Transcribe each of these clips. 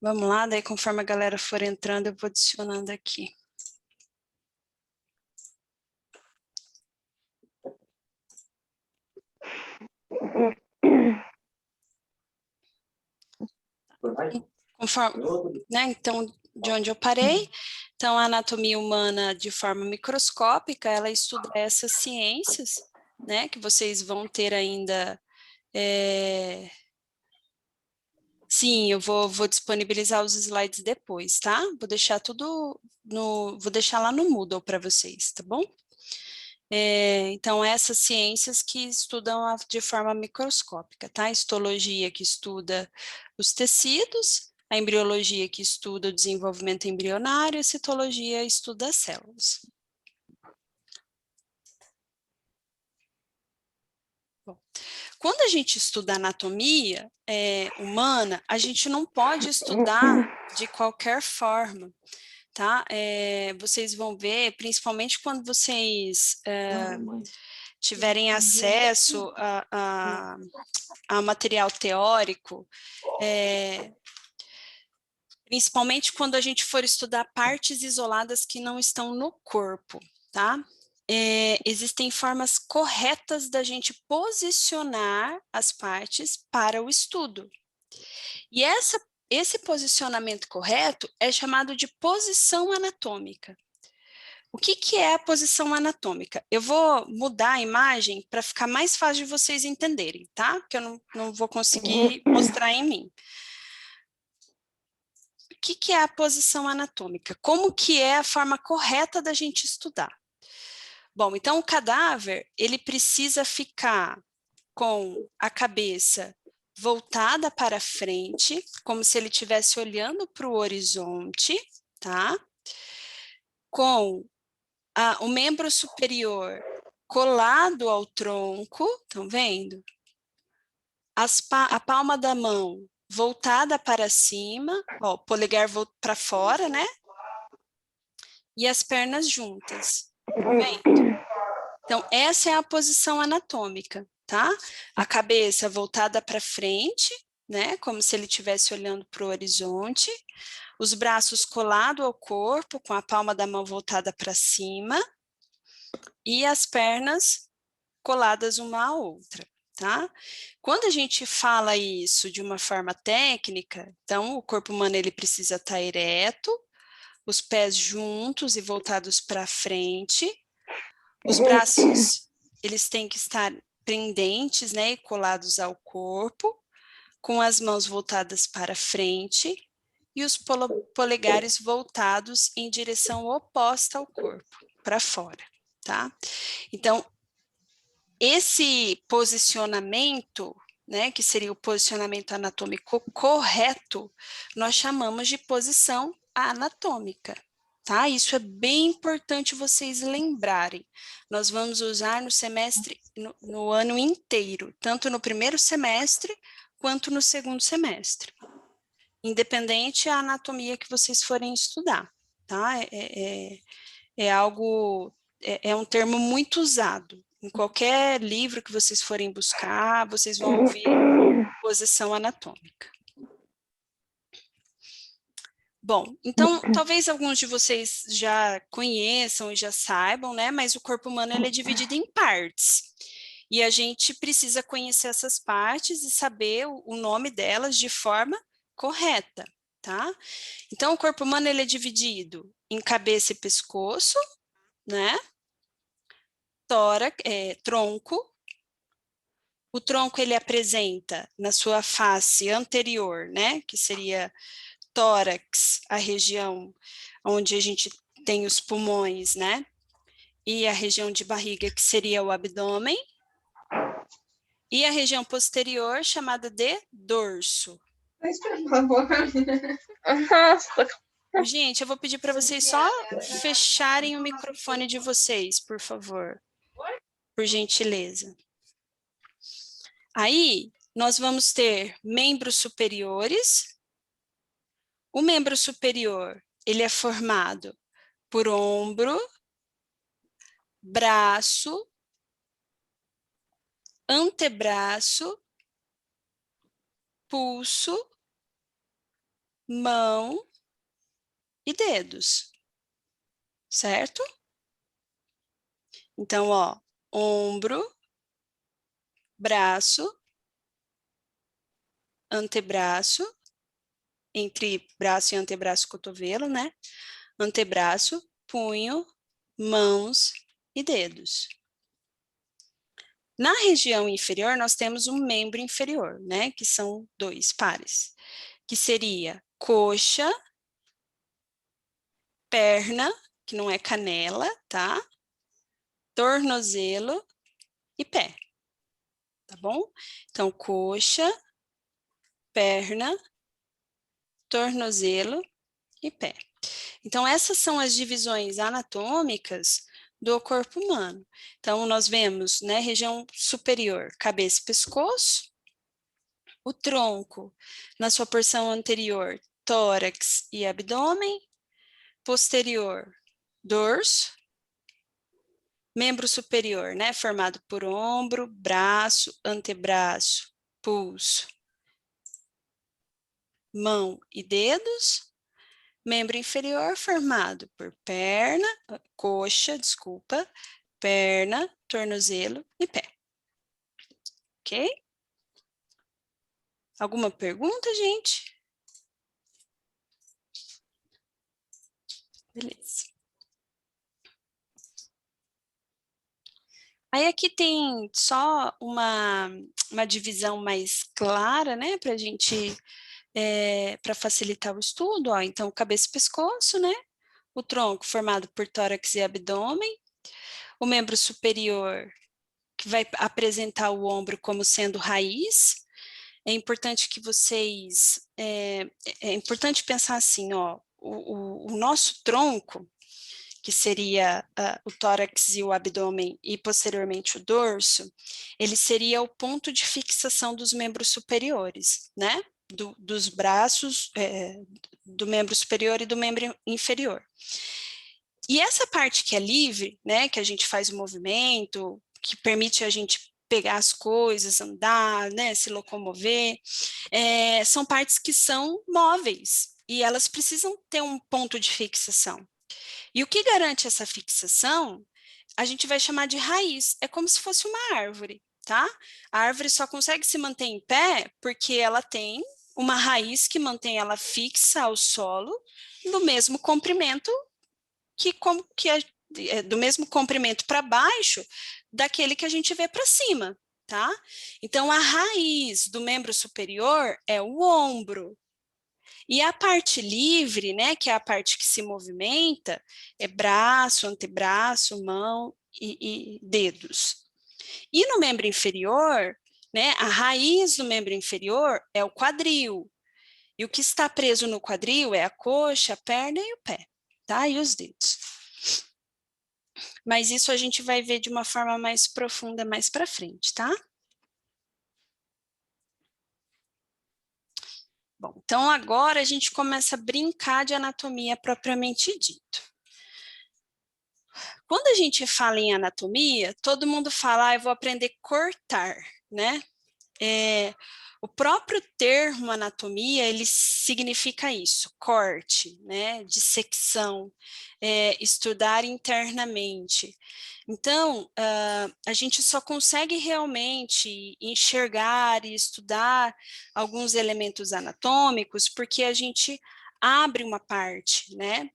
Vamos lá, daí conforme a galera for entrando, eu vou adicionando aqui. Conforme, né, então, de onde eu parei, então, a anatomia humana de forma microscópica, ela estuda essas ciências, né, que vocês vão ter ainda. Sim, eu vou disponibilizar os slides depois, tá? Vou deixar tudo vou deixar lá no Moodle para vocês, tá bom? Então, essas ciências que estudam de forma microscópica, tá? A histologia que estuda os tecidos, a embriologia que estuda o desenvolvimento embrionário, a citologia estuda as células. Bom, quando a gente estuda anatomia humana, a gente não pode estudar de qualquer forma, tá? Vocês vão ver, principalmente quando vocês tiverem acesso a material teórico, principalmente quando a gente for estudar partes isoladas que não estão no corpo, tá? Existem formas corretas da gente posicionar as partes para o estudo. E esse posicionamento correto é chamado de posição anatômica. O que é a posição anatômica? Eu vou mudar a imagem para ficar mais fácil de vocês entenderem, tá? Porque eu não vou conseguir mostrar em mim. O que é a posição anatômica? Como que é a forma correta da gente estudar? Bom, então o cadáver, ele precisa ficar com a cabeça voltada para frente, como se ele estivesse olhando para o horizonte, tá? Com o membro superior colado ao tronco, estão vendo? A palma da mão voltada para cima, ó, polegar para fora, né? E as pernas juntas, tá vendo? Então, essa é a posição anatômica, tá? A cabeça voltada para frente, né? Como se ele estivesse olhando para o horizonte. Os braços colados ao corpo, com a palma da mão voltada para cima. E as pernas coladas uma à outra, tá? Quando a gente fala isso de uma forma técnica, então o corpo humano ele precisa estar ereto, os pés juntos e voltados para frente, os braços eles têm que estar pendentes, né, e colados ao corpo, com as mãos voltadas para frente e os polegares voltados em direção oposta ao corpo, para fora, tá? Então, esse posicionamento, né, que seria o posicionamento anatômico correto, nós chamamos de posição anatômica, tá? Isso é bem importante vocês lembrarem. Nós vamos usar no semestre, no ano inteiro, tanto no primeiro semestre quanto no segundo semestre, independente da anatomia que vocês forem estudar, tá? É algo, é um termo muito usado. Em qualquer livro que vocês forem buscar, vocês vão ouvir posição anatômica. Bom, então, talvez alguns de vocês já conheçam e já saibam, né? Mas o corpo humano ele é dividido em partes. E a gente precisa conhecer essas partes e saber o nome delas de forma correta, tá? Então, o corpo humano ele é dividido em cabeça e pescoço, né? Tronco. O tronco ele apresenta na sua face anterior, né, que seria tórax, a região onde a gente tem os pulmões, né, e a região de barriga que seria o abdômen, e a região posterior chamada de dorso. Mas, por favor. Nossa. Gente, eu vou pedir para vocês só fecharem o microfone de vocês, por favor, por gentileza. Aí, nós vamos ter membros superiores. O membro superior, ele é formado por ombro, braço, antebraço, pulso, mão e dedos, certo? Então, ó, ombro, braço, antebraço, entre braço e antebraço, cotovelo, né? Antebraço, punho, mãos e dedos. Na região inferior, nós temos um membro inferior, né? Que são 2 pares, que seria coxa, perna, que não é canela, tá? Tornozelo e pé, tá bom? Então, coxa, perna, tornozelo e pé. Então, essas são as divisões anatômicas do corpo humano. Então, nós vemos, né, região superior, cabeça e pescoço, o tronco, na sua porção anterior, tórax e abdômen, posterior, dorso, membro superior, né, formado por ombro, braço, antebraço, pulso, mão e dedos, membro inferior formado por perna, coxa, desculpa, perna, tornozelo e pé. Ok? Alguma pergunta, gente? Beleza. Aí aqui tem só uma divisão mais clara, né, para a gente, para facilitar o estudo, ó. Então, cabeça e pescoço, né? O tronco formado por tórax e abdômen, o membro superior que vai apresentar o ombro como sendo raiz. É importante que vocês, é importante pensar assim, ó, o nosso tronco, que seria o tórax e o abdômen e posteriormente o dorso, ele seria o ponto de fixação dos membros superiores, né? Dos braços, do membro superior e do membro inferior. E essa parte que é livre, né, que a gente faz o movimento, que permite a gente pegar as coisas, andar, né, se locomover, são partes que são móveis e elas precisam ter um ponto de fixação. E o que garante essa fixação, a gente vai chamar de raiz. É como se fosse uma árvore, tá? A árvore só consegue se manter em pé porque ela tem uma raiz que mantém ela fixa ao solo do mesmo comprimento do mesmo comprimento para baixo daquele que a gente vê para cima, tá? Então, a raiz do membro superior é o ombro. E a parte livre, né, que é a parte que se movimenta, é braço, antebraço, mão e dedos. E no membro inferior, né, a raiz do membro inferior é o quadril. E o que está preso no quadril é a coxa, a perna e o pé, tá? E os dedos. Mas isso a gente vai ver de uma forma mais profunda mais para frente, tá? Bom, então agora a gente começa a brincar de anatomia propriamente dito. Quando a gente fala em anatomia, todo mundo fala, eu vou aprender a cortar, né? O próprio termo anatomia, ele significa isso, corte, né, dissecção, estudar internamente. Então, a gente só consegue realmente enxergar e estudar alguns elementos anatômicos porque a gente abre uma parte, né?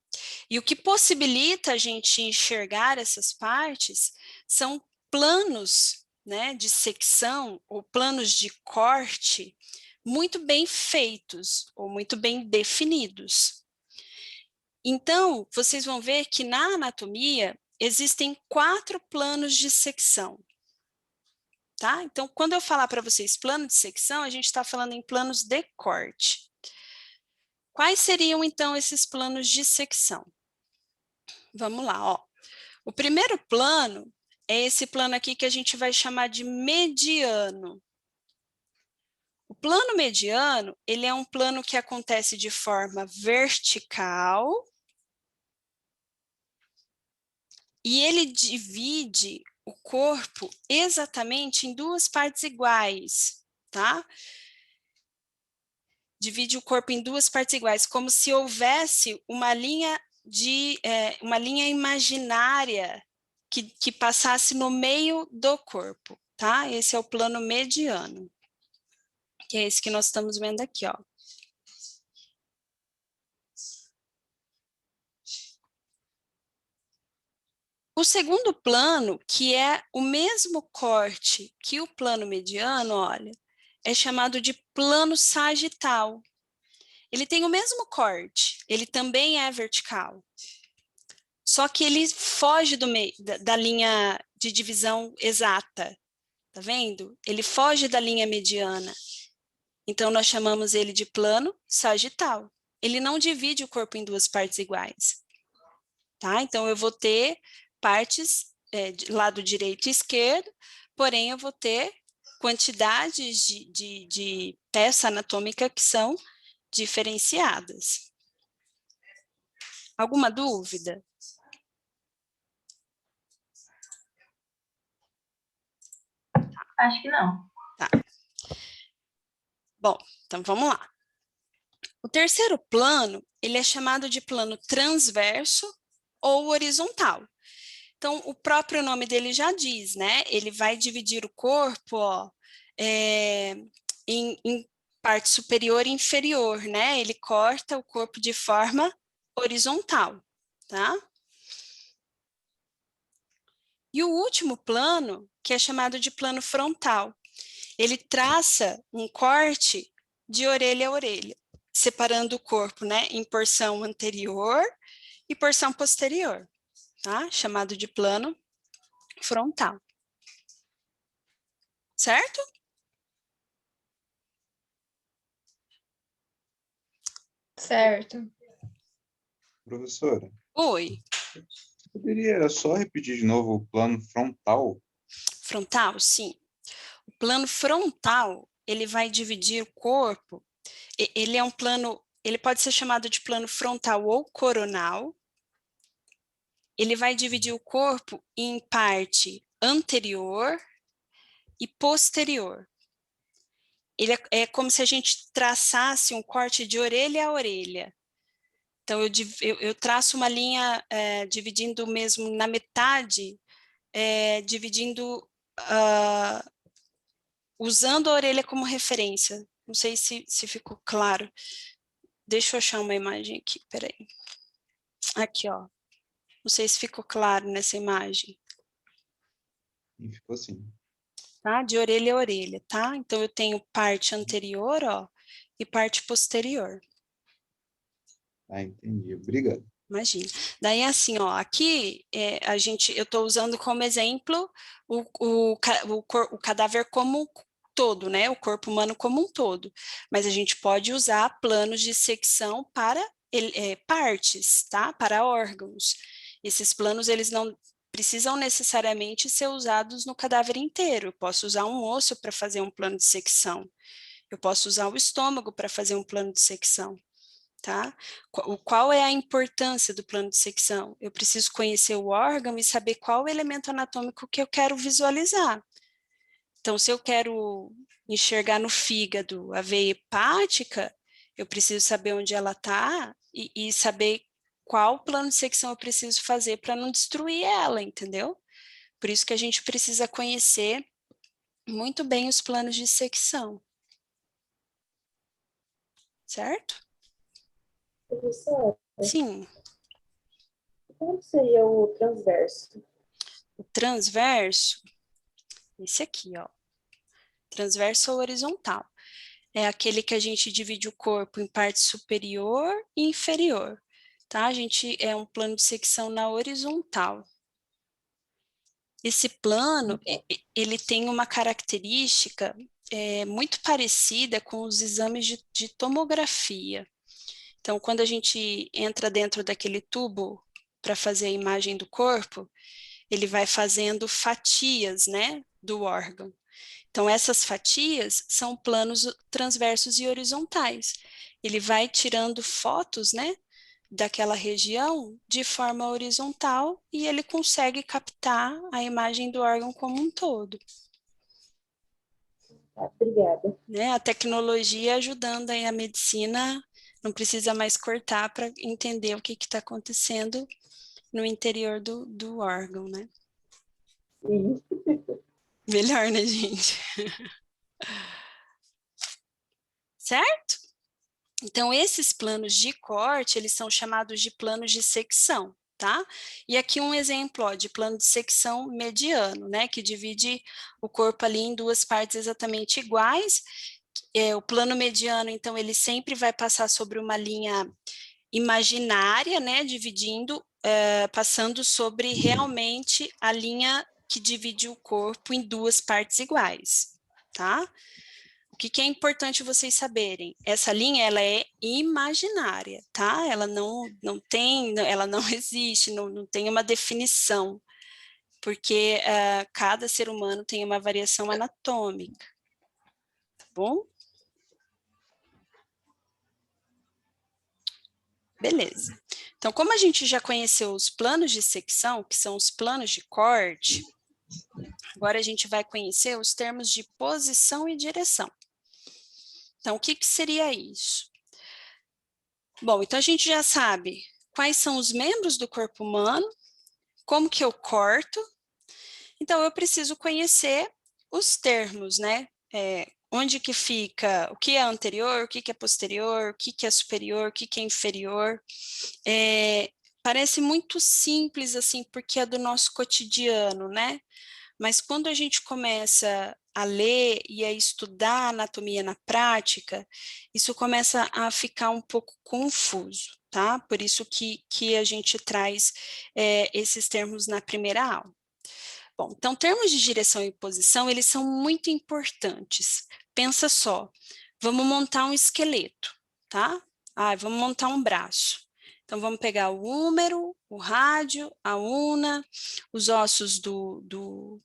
E o que possibilita a gente enxergar essas partes são planos, né, de secção ou planos de corte muito bem feitos ou muito bem definidos. Então, vocês vão ver que na anatomia existem 4 planos de secção. Tá? Então, quando eu falar para vocês plano de secção, a gente está falando em planos de corte. Quais seriam, então, esses planos de secção? Vamos lá, ó. O primeiro plano é esse plano aqui que a gente vai chamar de mediano. O plano mediano, ele é um plano que acontece de forma vertical e ele divide o corpo exatamente em 2 partes iguais, tá? divide o corpo em duas partes iguais, como se houvesse uma linha imaginária que passasse no meio do corpo, tá? Esse é o plano mediano, que é esse que nós estamos vendo aqui, ó. O segundo plano, que é o mesmo corte que o plano mediano, olha, é chamado de plano sagital. Ele tem o mesmo corte, ele também é vertical. Só que ele foge da linha de divisão exata, tá vendo? Ele foge da linha mediana. Então, nós chamamos ele de plano sagital. Ele não divide o corpo em duas partes iguais, tá? Então, eu vou ter partes de lado direito e esquerdo, porém, eu vou ter quantidades de peça anatômica que são diferenciadas. Alguma dúvida? Acho que não. Tá. Bom, então vamos lá. O terceiro plano, ele é chamado de plano transverso ou horizontal. Então, o próprio nome dele já diz, né? Ele vai dividir o corpo, ó, em parte superior e inferior, né? Ele corta o corpo de forma horizontal, tá? E o último plano, que é chamado de plano frontal, ele traça um corte de orelha a orelha, separando o corpo, né, em porção anterior e porção posterior, tá? Chamado de plano frontal. Certo? Certo. Professora, Oi. poderia só repetir de novo o plano frontal? Frontal, sim. O plano frontal, ele vai dividir o corpo, ele é um plano, ele pode ser chamado de plano frontal ou coronal. Ele vai dividir o corpo em parte anterior e posterior. Ele é como se a gente traçasse um corte de orelha a orelha. Então, eu traço uma linha dividindo mesmo na metade, dividindo, usando a orelha como referência. Não sei se ficou claro. Deixa eu achar uma imagem aqui, peraí. Aqui, ó. Não sei se ficou claro nessa imagem. E ficou assim. Tá? De orelha a orelha, tá? Então, eu tenho parte anterior, ó, e parte posterior. Ah, entendi. Obrigado. Imagina. Daí, assim, ó, aqui eu estou usando como exemplo o cadáver como um todo, né? O corpo humano como um todo. Mas a gente pode usar planos de secção para partes, tá? Para órgãos. Esses planos, eles não precisam necessariamente ser usados no cadáver inteiro. Eu posso usar um osso para fazer um plano de secção. Eu posso usar o estômago para fazer um plano de secção. Tá? Qual é a importância do plano de secção? Eu preciso conhecer o órgão e saber qual o elemento anatômico que eu quero visualizar. Então, se eu quero enxergar no fígado a veia hepática, eu preciso saber onde ela está e saber qual plano de secção eu preciso fazer para não destruir ela, entendeu? Por isso que a gente precisa conhecer muito bem os planos de secção. Certo? Professor, Sim. qual seria o transverso? O transverso, esse aqui, ó. Transverso ou horizontal. É aquele que a gente divide o corpo em parte superior e inferior, tá? A gente é um plano de secção na horizontal. Esse plano, ele tem uma característica muito parecida com os exames de tomografia. Então, quando a gente entra dentro daquele tubo para fazer a imagem do corpo, ele vai fazendo fatias, né, do órgão. Então, essas fatias são planos transversos e horizontais. Ele vai tirando fotos, né, daquela região de forma horizontal e ele consegue captar a imagem do órgão como um todo. Obrigada. Né? A tecnologia ajudando aí a medicina, não precisa mais cortar para entender o que está acontecendo no interior do órgão, né? Sim. Melhor, né, gente? Certo? Então, esses planos de corte, eles são chamados de planos de secção, tá? E aqui um exemplo, ó, de plano de secção mediano, né? Que divide o corpo ali em duas partes exatamente iguais. O plano mediano, então, ele sempre vai passar sobre uma linha imaginária, né? Dividindo, passando sobre realmente a linha que divide o corpo em duas partes iguais, tá? O que é importante vocês saberem? Essa linha, ela é imaginária, tá? Ela não tem, ela não existe, não tem uma definição, porque cada ser humano tem uma variação anatômica, tá bom? Beleza. Então, como a gente já conheceu os planos de secção, que são os planos de corte, agora a gente vai conhecer os termos de posição e direção. Então, o que seria isso? Bom, então a gente já sabe quais são os membros do corpo humano, como que eu corto, então eu preciso conhecer os termos, né? Onde que fica, o que é anterior, o que é posterior, o que é superior, o que é inferior. Parece muito simples, assim, porque é do nosso cotidiano, né? Mas quando a gente começa a ler e a estudar anatomia na prática, isso começa a ficar um pouco confuso, tá? Por isso que a gente traz esses termos na primeira aula. Bom, então, termos de direção e posição, eles são muito importantes. Pensa só, vamos montar um esqueleto, tá? Vamos montar um braço. Então, vamos pegar o húmero, o rádio, a una, os ossos do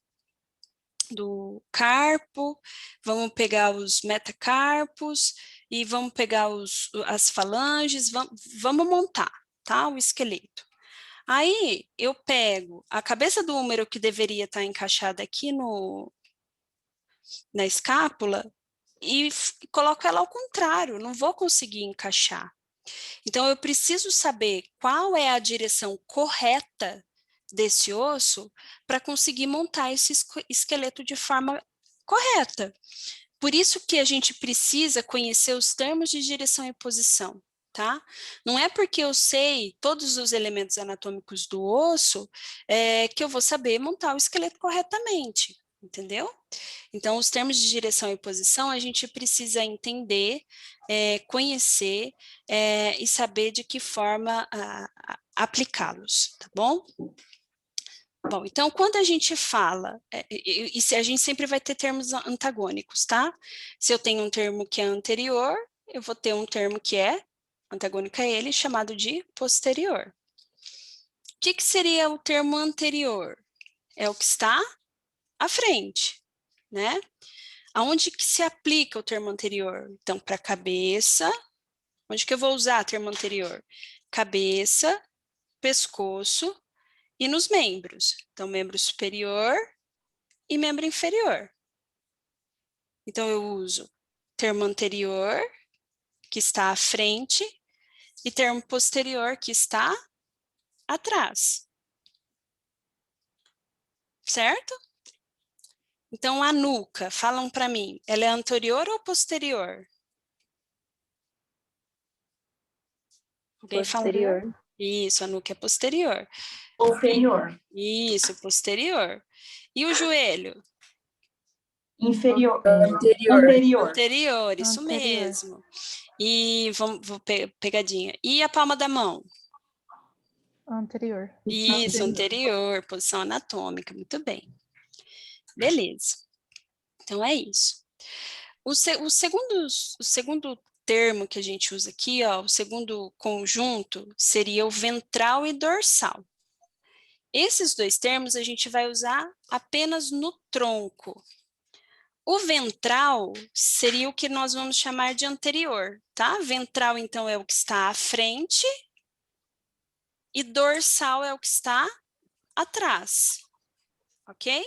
carpo, vamos pegar os metacarpos e vamos pegar as falanges, vamos montar, tá? O esqueleto. Aí eu pego a cabeça do húmero que deveria estar encaixada aqui na escápula e coloco ela ao contrário, não vou conseguir encaixar. Então eu preciso saber qual é a direção correta desse osso para conseguir montar esse esqueleto de forma correta. Por isso que a gente precisa conhecer os termos de direção e posição, tá? Não é porque eu sei todos os elementos anatômicos do osso que eu vou saber montar o esqueleto corretamente, entendeu? Então, os termos de direção e posição a gente precisa entender, conhecer e saber de que forma aplicá-los, tá bom? Bom, então, quando a gente fala, a gente sempre vai ter termos antagônicos, tá? Se eu tenho um termo que é anterior, eu vou ter um termo que é antagônico a ele, chamado de posterior. O que seria o termo anterior? É o que está à frente, né? Aonde que se aplica o termo anterior? Então, para a cabeça, onde que eu vou usar o termo anterior? Cabeça, pescoço e nos membros. Então, membro superior e membro inferior. Então, eu uso termo anterior, que está à frente, e termo posterior, que está atrás. Certo? Então, a nuca, falam para mim, ela é anterior ou posterior? Alguém Posterior. fala? Isso, a nuca é posterior. Inferior. Isso, posterior. E o joelho? Inferior. Anterior. Anterior, isso mesmo. E vou pegadinha. E a palma da mão? Anterior. Isso, anterior, posição anatômica, muito bem. Beleza. Então é isso. O segundo termo que a gente usa aqui, ó, o segundo conjunto, seria o ventral e dorsal. Esses dois termos a gente vai usar apenas no tronco. O ventral seria o que nós vamos chamar de anterior, tá? Ventral, então, é o que está à frente e dorsal é o que está atrás, ok?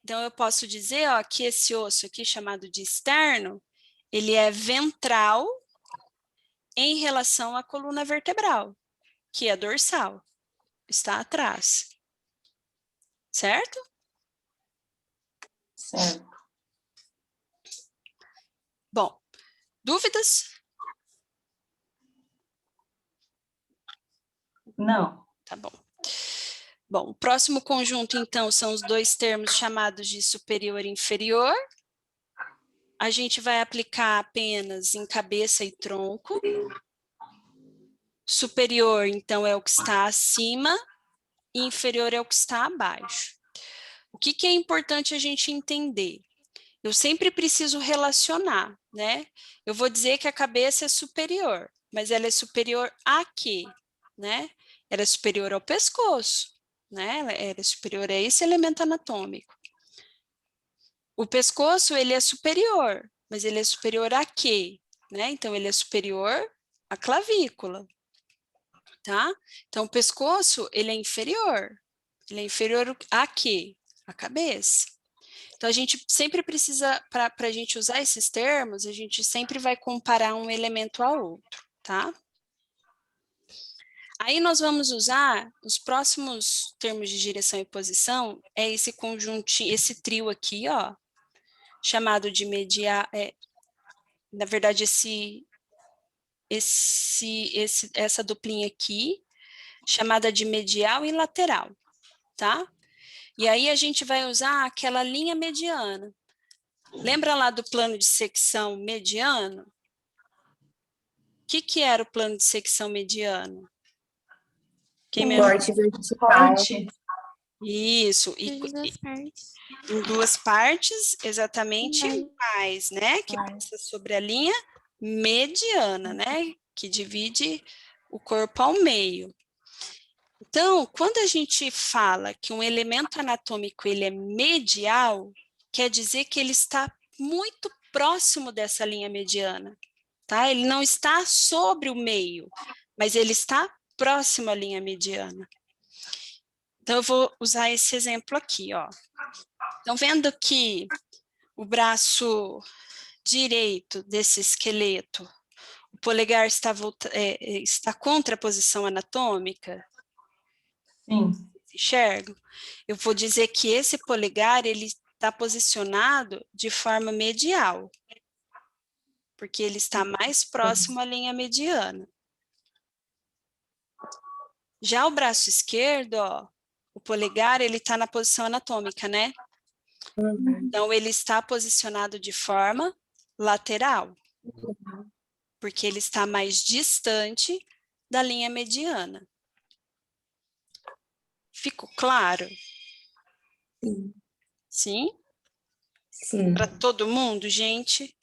Então, eu posso dizer, ó, que esse osso aqui, chamado de externo, ele é ventral em relação à coluna vertebral, que é dorsal, está atrás. Certo? Certo. Bom, dúvidas? Não. Tá bom. Bom, o próximo conjunto, então, são os dois termos chamados de superior e inferior. A gente vai aplicar apenas em cabeça e tronco. Superior, então, é o que está acima, e inferior é o que está abaixo. O que que é importante a gente entender? Eu sempre preciso relacionar, né? Eu vou dizer que a cabeça é superior, mas ela é superior a quê? Né? Ela é superior ao pescoço, né? Ela é superior a esse elemento anatômico. O pescoço, ele é superior, mas ele é superior a quê? Né? Então, ele é superior à clavícula, tá? Então, o pescoço, ele é inferior. Ele é inferior a quê? A cabeça. Então, a gente sempre precisa, para a gente usar esses termos, a gente sempre vai comparar um elemento ao outro, tá? Aí nós vamos usar os próximos termos de direção e posição, é esse conjuntinho, esse trio aqui, ó, chamado de medial, na verdade, essa duplinha aqui, chamada de medial e lateral, tá? E aí a gente vai usar aquela linha mediana. Lembra lá do plano de secção mediano? O que era o plano de secção mediano? Quem me ajuda? Corte vertical. Corte. Isso, e em duas partes, exatamente iguais, né? Que passa sobre a linha mediana, né? Que divide o corpo ao meio. Então, quando a gente fala que um elemento anatômico ele é medial, quer dizer que ele está muito próximo dessa linha mediana, tá? Ele não está sobre o meio, mas ele está próximo à linha mediana. Então, eu vou usar esse exemplo aqui, ó. Estão vendo que o braço direito desse esqueleto, o polegar está contra a posição anatômica? Sim. Enxergo? Eu vou dizer que esse polegar, ele está posicionado de forma medial, porque ele está mais próximo à linha mediana. Já o braço esquerdo, ó, o polegar, ele está na posição anatômica, né? Então, ele está posicionado de forma lateral, porque ele está mais distante da linha mediana. Ficou claro? Sim. Sim? Sim. Para todo mundo, gente?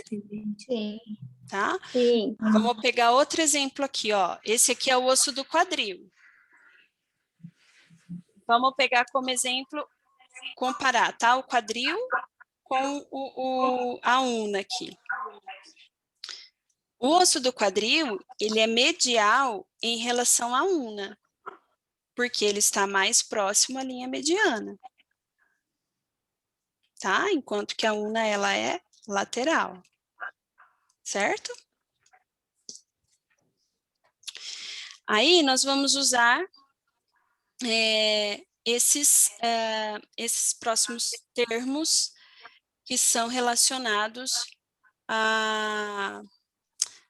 Sim. Tá? Sim. Vamos pegar outro exemplo aqui, ó. Esse aqui é o osso do quadril. Vamos pegar como exemplo, comparar, tá? O quadril com a una aqui. O osso do quadril, ele é medial em relação à una, porque ele está mais próximo à linha mediana. Tá? Enquanto que a una, ela é lateral. Certo? Aí, nós vamos usar esses próximos termos que são relacionados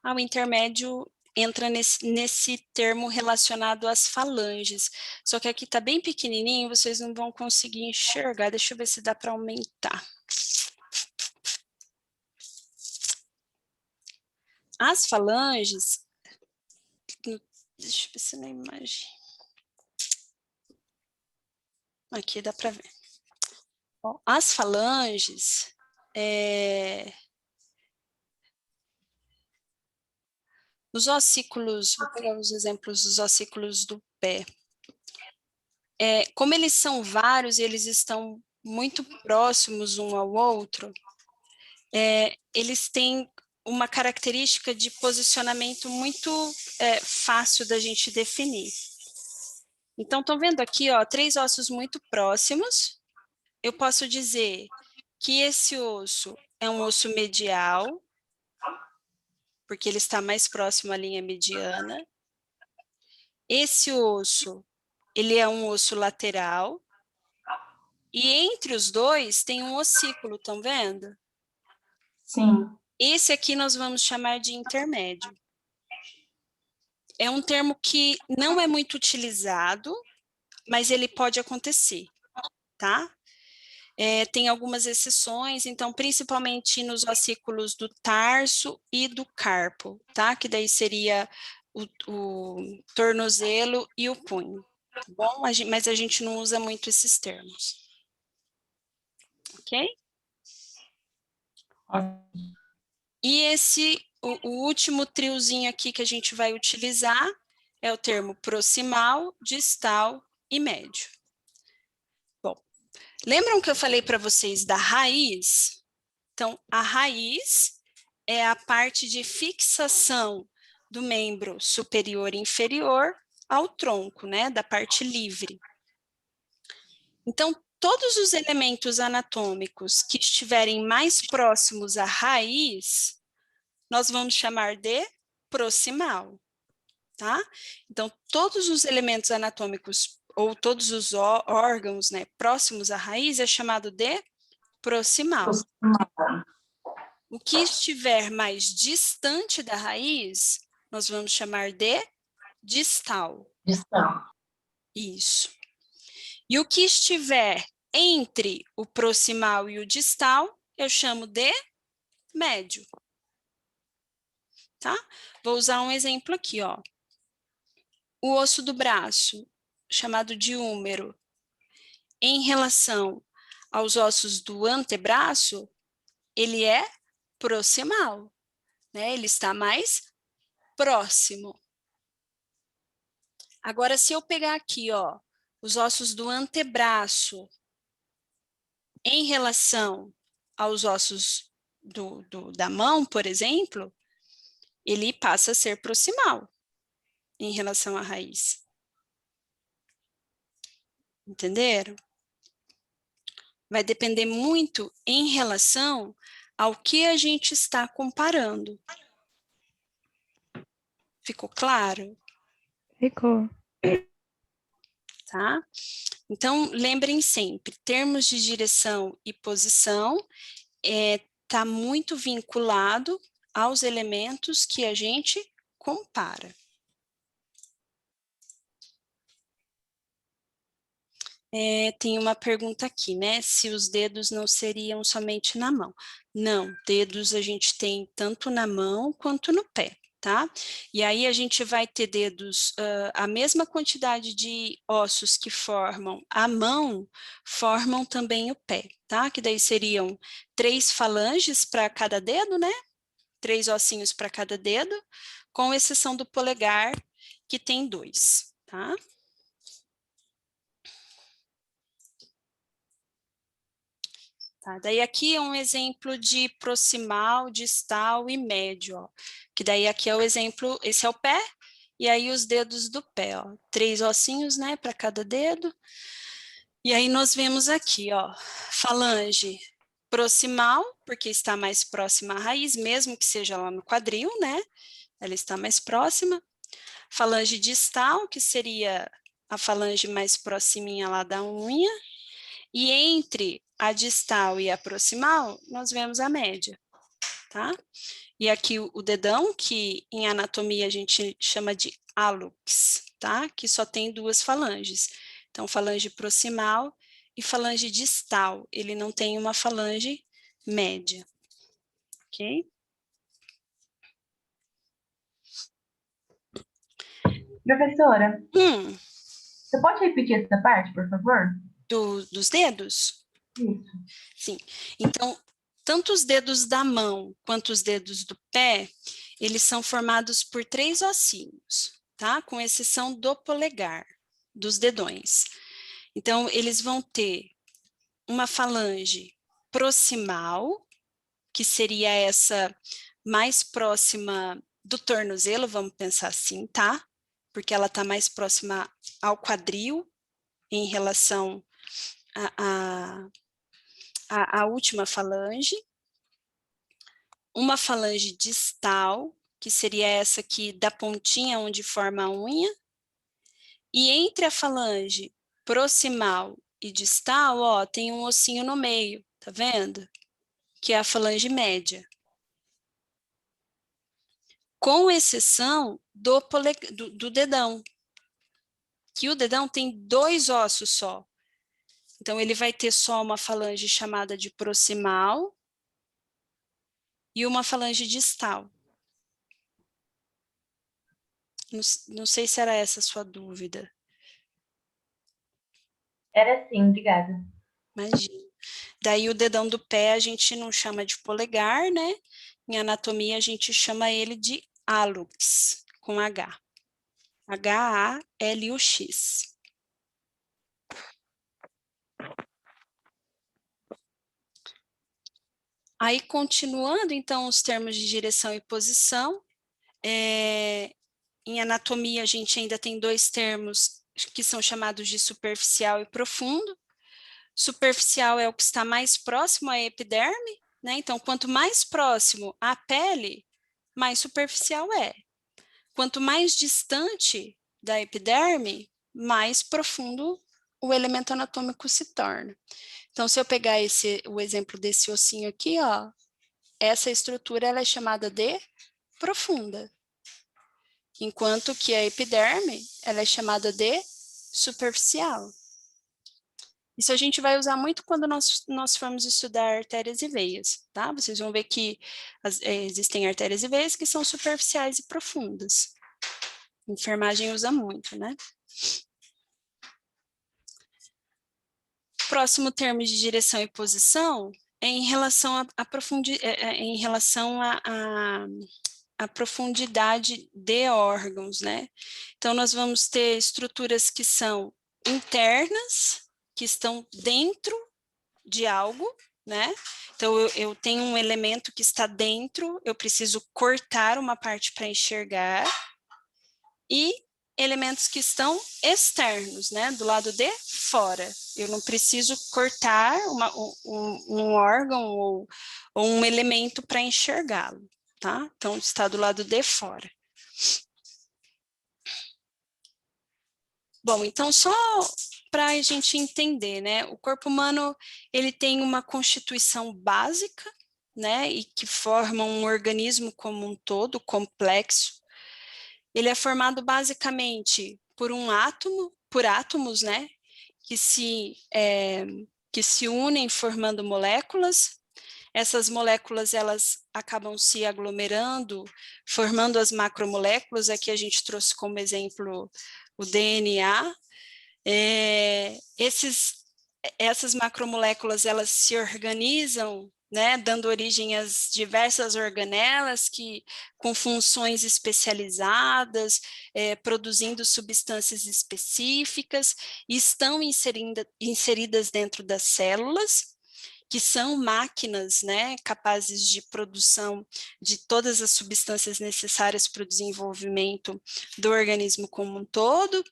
ao intermédio, entra nesse termo relacionado às falanges. Só que aqui está bem pequenininho, vocês não vão conseguir enxergar. Deixa eu ver se dá para aumentar. As falanges, deixa eu ver se na imagem. Aqui dá para ver. Bom, as falanges, os ossículos, vou pegar os exemplos dos ossículos do pé. Como eles são vários e eles estão muito próximos um ao outro, eles têm uma característica de posicionamento muito fácil da gente definir. Então, estão vendo aqui, ó, 3 ossos muito próximos. Eu posso dizer que esse osso é um osso medial, porque ele está mais próximo à linha mediana. Esse osso, ele é um osso lateral. E entre os dois tem um ossículo, estão vendo? Sim. Esse aqui nós vamos chamar de intermédio. É um termo que não é muito utilizado, mas ele pode acontecer, tá? Tem algumas exceções, então, principalmente nos ossículos do tarso e do carpo, tá? Que daí seria o tornozelo e o punho, tá bom? Mas a gente não usa muito esses termos. Ok? E o último triozinho aqui que a gente vai utilizar é o termo proximal, distal e médio. Bom, lembram que eu falei para vocês da raiz? Então, a raiz é a parte de fixação do membro superior e inferior ao tronco, né, da parte livre. Então, todos os elementos anatômicos que estiverem mais próximos à raiz, nós vamos chamar de proximal, tá? Então, todos os elementos anatômicos ou todos os órgãos, né, próximos à raiz é chamado de proximal. O que estiver mais distante da raiz, nós vamos chamar de distal. Distal. Isso. E o que estiver entre o proximal e o distal, eu chamo de médio. Tá? Vou usar um exemplo aqui, ó. O osso do braço, chamado de húmero, em relação aos ossos do antebraço, ele é proximal, né? Ele está mais próximo. Agora, se eu pegar aqui, ó, os ossos do antebraço em relação aos ossos da mão, por exemplo, ele passa a ser proximal em relação à raiz. Entenderam? Vai depender muito em relação ao que a gente está comparando. Ficou claro? Ficou. Tá? Então, lembrem sempre, termos de direção e posição está muito vinculado aos elementos que a gente compara. Tem uma pergunta aqui, né? Se os dedos não seriam somente na mão. Não, dedos a gente tem tanto na mão quanto no pé, tá? E aí a gente vai ter dedos, a mesma quantidade de ossos que formam a mão, formam também o pé, tá? Que daí seriam 3 falanges para cada dedo, né? 3 ossinhos para cada dedo, com exceção do polegar, que tem 2, tá? Tá, daí aqui é um exemplo de proximal, distal e médio, ó. Que daí aqui é o exemplo, esse é o pé, e aí os dedos do pé, ó. 3 ossinhos, né, para cada dedo. E aí nós vemos aqui, ó, falange proximal, porque está mais próxima à raiz, mesmo que seja lá no quadril, né? Ela está mais próxima. Falange distal, que seria a falange mais proximinha lá da unha. E entre a distal e a proximal, nós vemos a média, tá? E aqui o dedão, que em anatomia a gente chama de hálux, tá? Que só tem 2 falanges. Então, falange proximal e falange distal. Ele não tem uma falange média, ok? Professora, você pode repetir essa parte, por favor? Dos dedos? Isso. Sim. Então, tanto os dedos da mão quanto os dedos do pé, eles são formados por 3 ossinhos, tá? Com exceção do polegar, dos dedões. Então, eles vão ter uma falange proximal, que seria essa mais próxima do tornozelo, vamos pensar assim, tá? porque ela está mais próxima ao quadril em relação à última falange. Uma falange distal, que seria essa aqui da pontinha onde forma a unha. E entre a falange proximal e distal, ó, tem um ossinho no meio, tá vendo? Que é a falange média. Com exceção do dedão, que o dedão tem 2 ossos só. Então, ele vai ter só uma falange chamada de proximal e uma falange distal. Não sei se era essa a sua dúvida. Era sim, obrigada. Imagina. Daí o dedão do pé a gente não chama de polegar, né? Em anatomia a gente chama ele de hallux, com H. H-A-L-U-X. Aí, continuando, então, os termos de direção e posição. Em anatomia, a gente ainda tem 2 termos que são chamados de superficial e profundo. Superficial é o que está mais próximo à epiderme, né? Então, quanto mais próximo à pele, mais superficial é. Quanto mais distante da epiderme, mais profundo o elemento anatômico se torna. Então, se eu pegar o exemplo desse ossinho aqui, ó, essa estrutura ela é chamada de profunda, enquanto que a epiderme ela é chamada de superficial. Isso a gente vai usar muito quando nós formos estudar artérias e veias, tá? Vocês vão ver que existem artérias e veias que são superficiais e profundas. A enfermagem usa muito, né? Próximo termo de direção e posição é em relação à profundidade de órgãos, né? Então, nós vamos ter estruturas que são internas, que estão dentro de algo, né? Então, eu tenho um elemento que está dentro, eu preciso cortar uma parte para enxergar, e elementos que estão externos, né? Do lado de fora. Eu não preciso cortar um órgão ou um elemento para enxergá-lo, tá? Então, está do lado de fora. Bom, então só para a gente entender, né? O corpo humano, ele tem uma constituição básica, né? E que forma um organismo como um todo, complexo. Ele é formado basicamente por átomos, né? Que se unem formando moléculas. Essas moléculas, elas acabam se aglomerando, formando as macromoléculas. Aqui a gente trouxe como exemplo o DNA. Essas macromoléculas, elas se organizam, né, dando origem às diversas organelas com funções especializadas, produzindo substâncias específicas, e estão inseridas dentro das células, que são máquinas, né, capazes de produção de todas as substâncias necessárias para o desenvolvimento do organismo como um todo.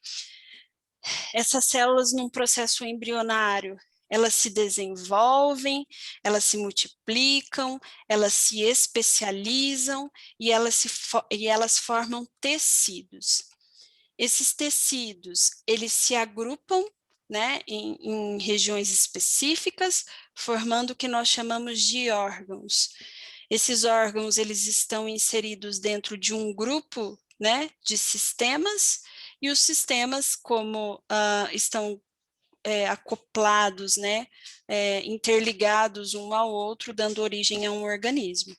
Essas células, num processo embrionário, elas se desenvolvem, elas se multiplicam, elas se especializam e elas formam tecidos. Esses tecidos, eles se agrupam, né, em regiões específicas, formando o que nós chamamos de órgãos. Esses órgãos, eles estão inseridos dentro de um grupo, né, de sistemas, e os sistemas, como estão acoplados, né, interligados um ao outro, dando origem a um organismo.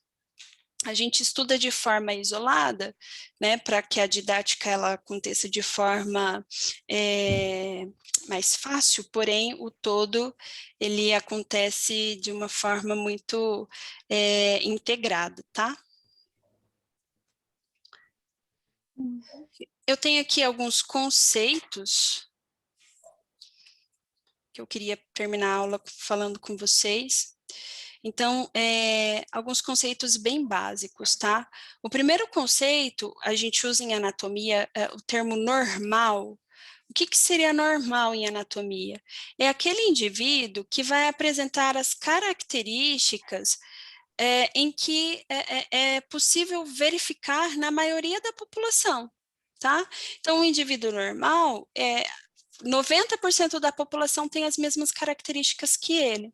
A gente estuda de forma isolada, né, para que a didática ela aconteça de forma mais fácil, porém o todo ele acontece de uma forma muito integrada, tá? Eu tenho aqui alguns conceitos que eu queria terminar a aula falando com vocês. Então, alguns conceitos bem básicos, tá? O primeiro conceito, a gente usa em anatomia o termo normal. O que seria normal em anatomia? É aquele indivíduo que vai apresentar as características em que é possível verificar na maioria da população, tá? Então, o indivíduo normal, 90% da população tem as mesmas características que ele,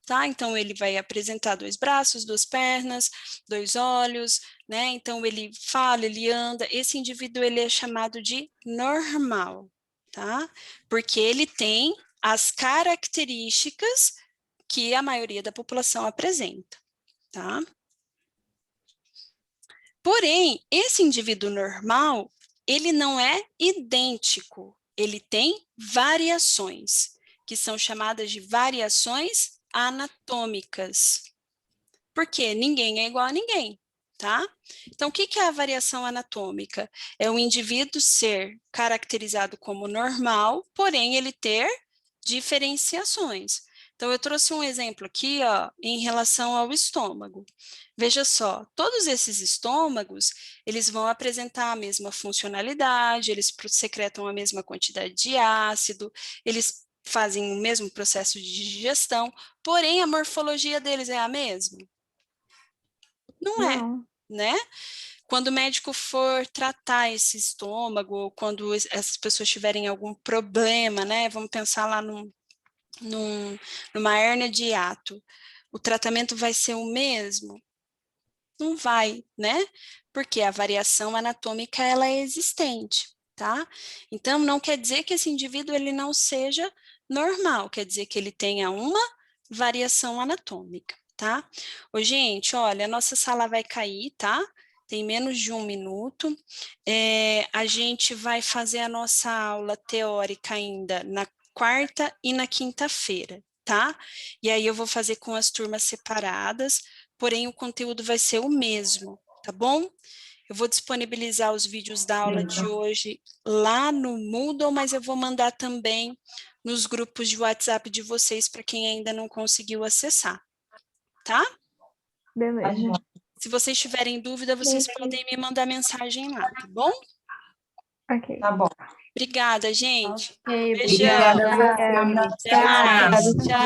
tá? Então, ele vai apresentar 2 braços, 2 pernas, 2 olhos, né? Então, ele fala, ele anda. Esse indivíduo, ele é chamado de normal, tá? Porque ele tem as características que a maioria da população apresenta, tá? Porém, esse indivíduo normal, ele não é idêntico, ele tem variações, que são chamadas de variações anatômicas. Porque ninguém é igual a ninguém, tá? Então, o que é a variação anatômica? É o indivíduo ser caracterizado como normal, porém ele ter diferenciações. Então, eu trouxe um exemplo aqui, ó, em relação ao estômago. Veja só, todos esses estômagos, eles vão apresentar a mesma funcionalidade, eles secretam a mesma quantidade de ácido, eles fazem o mesmo processo de digestão, porém a morfologia deles é a mesma? Não é, né? Quando o médico for tratar esse estômago, ou quando essas pessoas tiverem algum problema, né? Vamos pensar lá numa hérnia de hiato. O tratamento vai ser o mesmo? Não vai, né? Porque a variação anatômica, ela é existente, tá? Então, não quer dizer que esse indivíduo, ele não seja normal, quer dizer que ele tenha uma variação anatômica, tá? Ô, gente, olha, a nossa sala vai cair, tá? Tem menos de 1 minuto. A gente vai fazer a nossa aula teórica ainda na quarta e na quinta-feira, tá? E aí eu vou fazer com as turmas separadas, porém o conteúdo vai ser o mesmo, tá bom? Eu vou disponibilizar os vídeos da aula de hoje lá no Moodle, mas eu vou mandar também nos grupos de WhatsApp de vocês para quem ainda não conseguiu acessar, tá? Beleza. Se vocês tiverem dúvida, vocês podem me mandar mensagem lá, tá bom? Ok. Tá bom. Obrigada, gente. Ok, Beijão. obrigada. Até mais. Tchau. Tchau.